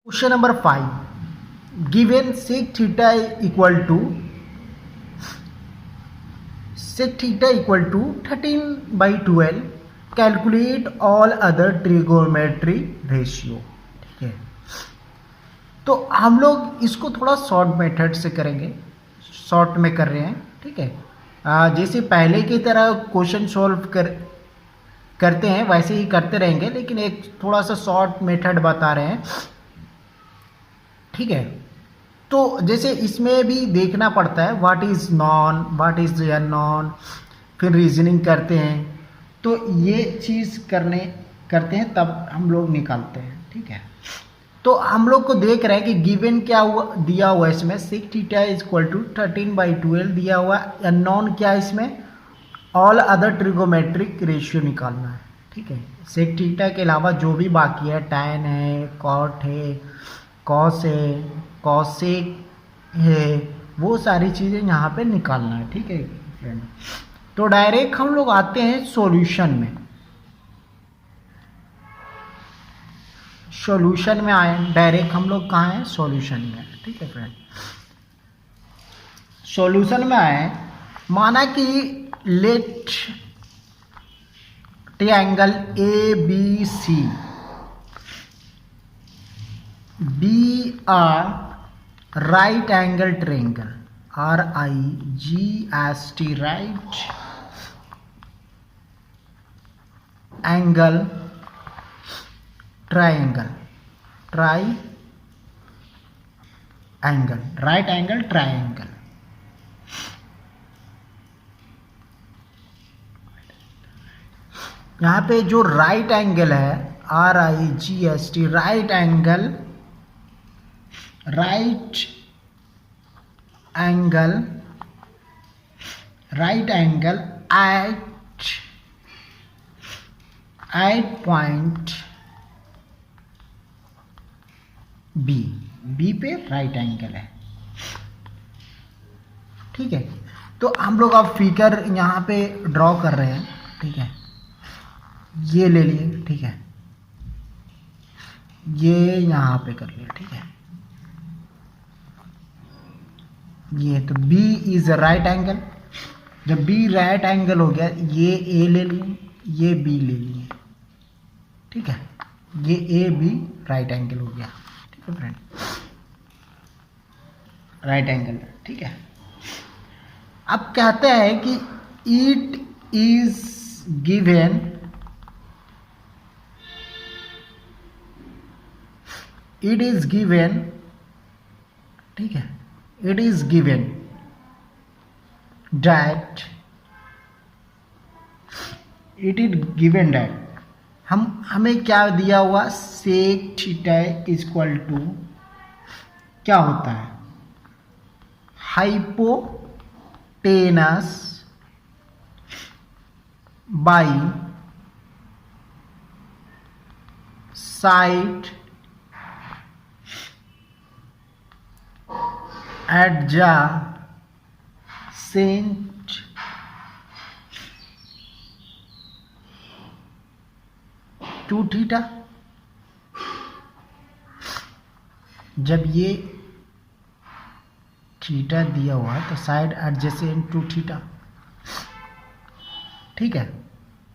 Question number 5, given sec theta equal to 13/12, calculate all other trigonometry ratio. ठीक है, तो हम लोग इसको थोड़ा शॉर्ट मेथड से करेंगे, शॉर्ट में कर रहे हैं। ठीक है, जैसे पहले की तरह क्वेश्चन सॉल्व करते हैं वैसे ही करते रहेंगे, लेकिन एक थोड़ा सा शॉर्ट मेथड बता रहे हैं। ठीक है, तो जैसे इसमें भी देखना पड़ता है what is non, what is unknown, फिर रीजनिंग करते हैं, तो ये चीज़ करते हैं तब हम लोग निकालते हैं। ठीक है, तो हम लोग को देख रहे हैं कि गिवन क्या हुआ, दिया हुआ इसमें sec theta is equal to 13/12 दिया हुआ। अननोन क्या है इसमें, ऑल अदर ट्रिगोमेट्रिक रेशियो निकालना है। ठीक है, sec थीटा के अलावा जो भी बाकी है, tan है, cot है, cos है, cosec है, वो सारी चीज़ें यहाँ पे निकालना है। ठीक है फ्रेंड, तो डायरेक्ट हम लोग आते हैं सॉल्यूशन में। सॉल्यूशन में आए डायरेक्ट हम लोग, कहाँ हैं, सॉल्यूशन में। ठीक है फ्रेंड, सॉल्यूशन में आए, माना कि let triangle A B C be are right angle triangle, RIGST right angle triangle, right angle triangle. यहाँ पे जो राइट एंगल है, RIGST right angle at point B पे राइट एंगल है। ठीक है, तो हम लोग अब फिगर यहाँ पे ड्रॉ कर रहे हैं। ठीक है, ये ले लिए। ठीक है, ये यहाँ पे कर लिया। ठीक है, ये तो B इज राइट एंगल, जब B राइट एंगल हो गया, ये A ले लिए, ये B ले लिए। ठीक है, ये A B राइट एंगल हो गया। ठीक है फ्रेंड, राइट एंगल। ठीक है, अब कहते हैं कि इट इज गिवन ठीक है, it is given that हमें क्या दिया हुआ, sec थीटा इक्वल टू क्या होता है, hypotenuse by side adjacent to theta. जब ये थीटा दिया हुआ है तो साइड एडजेसेंट टू थीटा। ठीक है,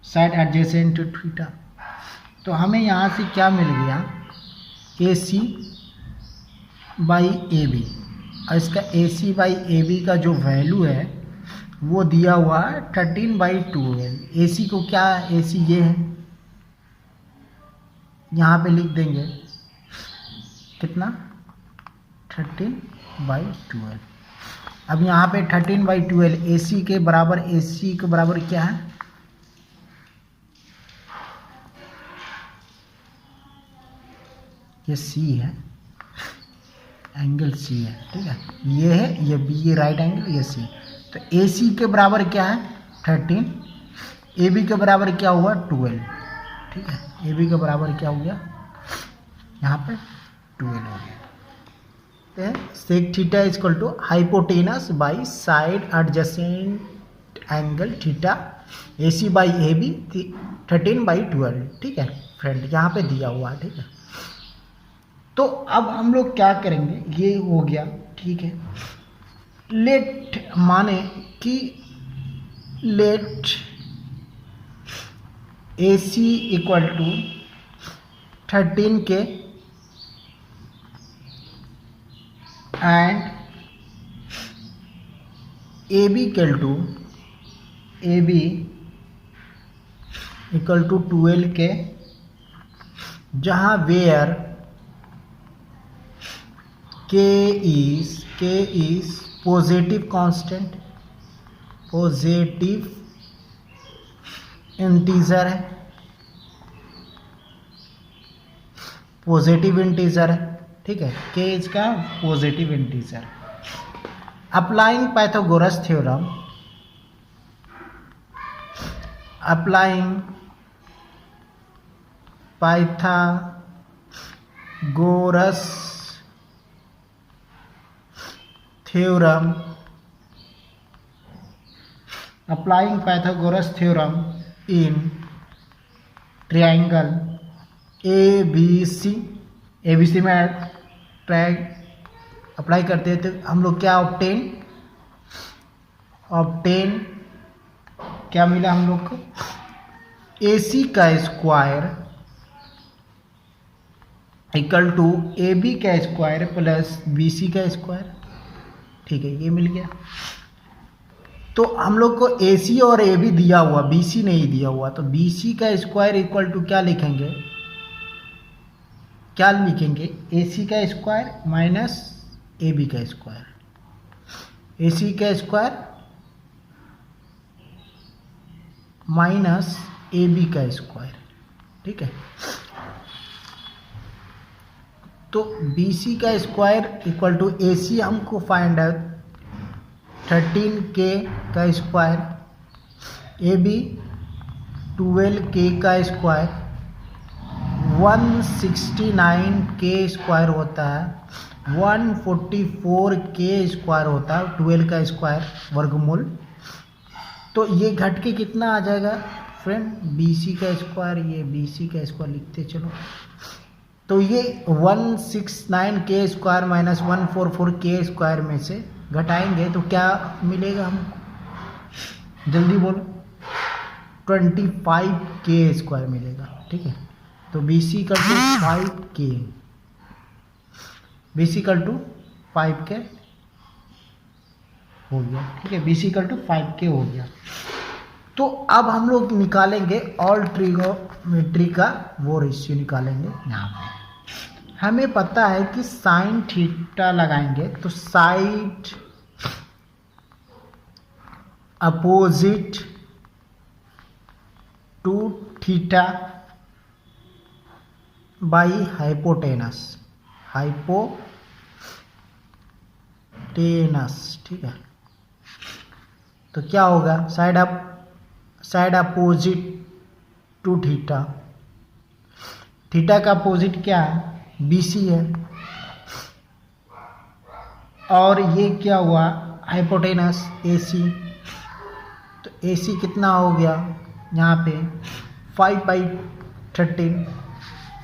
साइड एडजेसेंट टू थीटा, तो हमें यहाँ से क्या मिल गया, AC बाई AB, और इसका AC बाई AB का जो वैल्यू है वो दिया हुआ है 13/12। AC को क्या, AC ये है, यहाँ पे लिख देंगे कितना, 13/12। अब यहाँ पे 13/12 AC के बराबर क्या है, ये C है, एंगल C है। ठीक है, ये है, ये B, ये राइट एंगल, ये C। तो AC के बराबर क्या है 13, AB के बराबर क्या हुआ 12। ठीक है, AB के बराबर क्या हो गया, यहाँ पे 12 हो गया। sec theta is equal to hypotenuse by side adjacent angle theta, AC by AB 13/12। ठीक है फ्रेंड, यहाँ पे दिया हुआ है। ठीक है, तो अब हम लोग क्या करेंगे, ये हो गया, ठीक है। लेट माने कि let AC equal to 13K and AB equal to 12K, जहाँ where K is positive constant, positive integer है, पॉजिटिव इंटीजर है, ठीक है। K इसका positive integer. Applying Pythagoras theorem, applying Pythagoras theorem, applying Pythagoras theorem in triangle ABC में triangle apply करते हैं तो हम लोग क्या ऑब्टेन क्या मिला हम लोग को, AC का स्क्वायर इक्वल टू AB का स्क्वायर प्लस BC का स्क्वायर, ठीक है, ये मिल गया। तो हम लोग को AC और AB दिया हुआ, BC नहीं दिया हुआ, तो BC का स्क्वायर इक्वल टू क्या लिखेंगे, AC का स्क्वायर माइनस AB का स्क्वायर, AC का स्क्वायर माइनस AB का स्क्वायर, ठीक है। तो BC का स्क्वायर इक्वल टू AC हमको फाइंड आउट 13K का स्क्वायर, AB 12K का स्क्वायर, 169K स्क्वायर होता है, 144K स्क्वायर होता है, 12 का स्क्वायर वर्गमूल। तो ये घट के कितना आ जाएगा फ्रेंड, BC का स्क्वायर, ये BC का स्क्वायर लिखते चलो, तो ये 169K square minus 144K square में से घटाएंगे तो क्या मिलेगा हमको, जल्दी बोलो, 25K स्क्वायर मिलेगा, ठीक है। तो BC equal to 5K, BC equal to 5K हो गया, ठीक है, BC इक्वल टू 5K हो गया। तो अब हम लोग निकालेंगे ऑल ट्रिगोनोमेट्री का वो रेशियो निकालेंगे। यहाँ पे हमें पता है कि साइन थीटा लगाएंगे तो side opposite to theta by hypotenuse, ठीक है। तो क्या होगा, side opposite to theta, theta का अपोजिट क्या है, BC है, और ये क्या हुआ हाइपोटेनस AC, तो AC कितना हो गया यहाँ पे 5/13,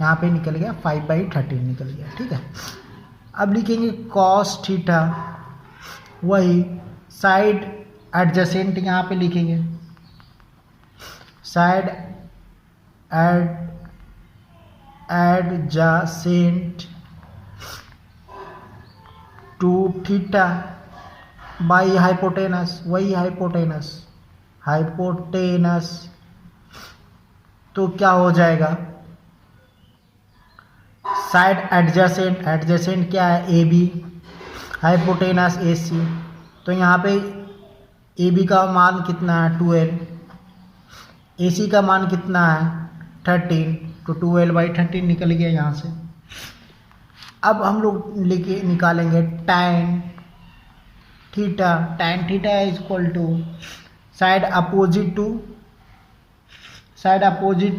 यहाँ पे निकल गया 5/13 निकल गया, ठीक है। अब लिखेंगे कॉस थीटा, वही साइड एडजेसेंट यहाँ पे लिखेंगे, side adjacent to theta by hypotenuse, वही हाइपोटेनस, तो क्या हो जाएगा, साइड एडजेसेंट क्या है AB, हाइपोटेनस AC, तो यहाँ पे AB का मान कितना है 12, AC का मान कितना है 13, तो 12/13 निकल गया यहाँ से। अब हम लोग निकालेंगे tan theta is equal to side opposite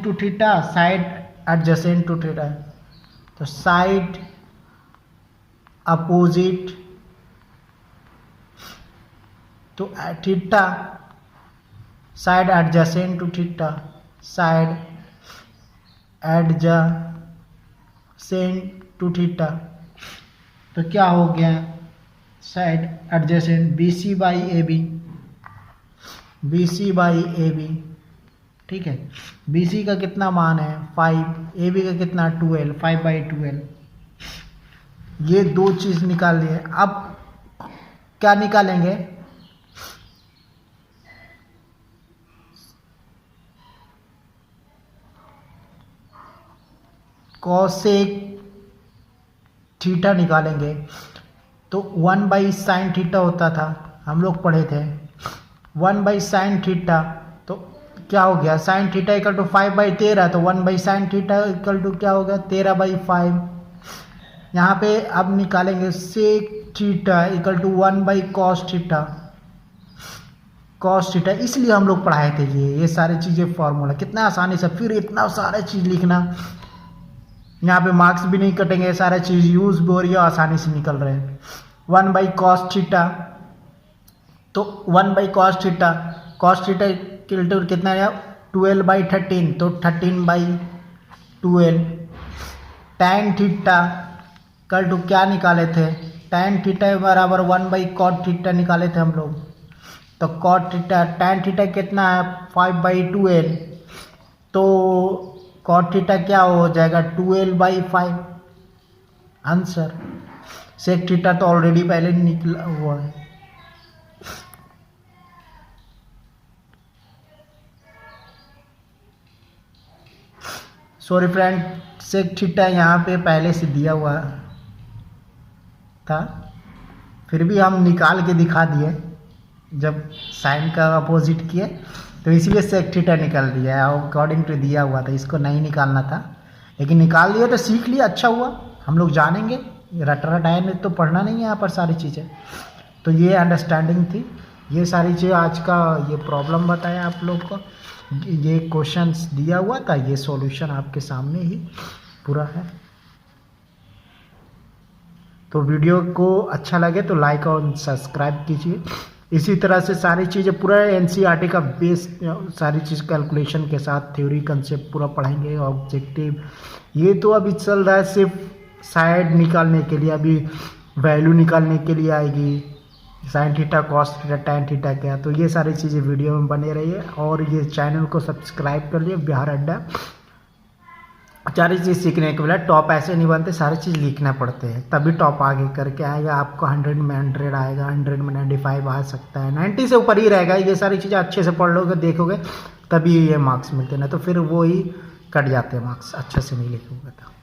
to theta, side adjacent to theta, तो side opposite to theta, side adjacent to theta, side adjacent to theta, तो क्या हो गया side adjacent B C by A B, B C by A B, ठीक है। B C का कितना मान है 5, ए बी का कितना 12, 5/12। ये दो चीज निकाल लिए। अब क्या निकालेंगे, कॉसेक थीटा निकालेंगे। तो 1/sin थीटा होता था, हम लोग पढ़े थे 1/sin थीटा, तो क्या हो गया sin थीटा इक्वल टू 5/13, तो 1/sin थीटा इक्वल टू क्या हो गया 13/5। यहाँ पे अब निकालेंगे sec theta equal to 1/cos theta, cos theta, इसलिए हम लोग पढ़ाए थे ये सारी चीज़ें फॉर्मूला, कितना आसानी से, फिर इतना सारा चीज़ लिखना, यहाँ पे मार्क्स भी नहीं कटेंगे, सारा चीज़ यूज भी हो रही है, आसानी से निकल रहे हैं। 1/cos थीटा, तो 1/cos थीटा, cos थीटा कितना है 12/13, तो 13/12। tan थीटा कल टू क्या निकाले थे, tan थीटा बराबर 1/cot थीटा निकाले थे हम लोग, तो cot थीटा, tan थीटा कितना है 5/12, तो cot थीटा क्या हो जाएगा 12/5 आंसर। sec थीटा तो ऑलरेडी पहले निकला हुआ है। सॉरी फ्रेंड, sec थीटा यहाँ पे पहले से दिया हुआ था, फिर भी हम निकाल के दिखा दिए, जब साइन का अपोजिट किए तो इसलिए sec थीटा निकाल दिया है, अकॉर्डिंग टू दिया हुआ था, इसको नहीं निकालना था, लेकिन निकाल दिया तो सीख लिया, अच्छा हुआ, हम लोग जानेंगे, रट आए में तो पढ़ना नहीं है यहाँ पर सारी चीज़ें। तो ये अंडरस्टैंडिंग थी, ये सारी चीज़ आज का ये प्रॉब्लम बताया आप लोग को, ये क्वेश्चंस दिया हुआ था, ये सॉल्यूशन आपके सामने ही पूरा है। तो वीडियो को अच्छा लगे तो लाइक और सब्सक्राइब कीजिए। इसी तरह से सारी चीज़ें पूरा एनसीईआरटी का बेस, सारी चीज़ कैलकुलेशन के साथ थ्योरी कंसेप्ट पूरा पढ़ेंगे, ऑब्जेक्टिव ये तो अभी चल रहा है सिर्फ साइड निकालने के लिए, अभी वैल्यू निकालने के लिए आएगी, sine theta cos theta tan theta क्या, तो ये सारी चीज़ें वीडियो में बने रहिए, और ये चैनल को सब्सक्राइब कर लिए बिहार अड्डा। सारी चीज़ सीखने के बाद टॉप ऐसे नहीं बनते, सारी चीज़ लिखना पड़ते हैं, तभी टॉप आगे करके आएगा, आपको 100 में 100 आएगा, 100 में 95 आ सकता है, 90 से ऊपर ही रहेगा। ये सारी चीज़ें अच्छे से पढ़ लोगे, देखोगे, तभी ये मार्क्स मिलते हैं, ना तो फिर वो ही कट जाते हैं मार्क्स, अच्छे से नहीं लिखोगे तो।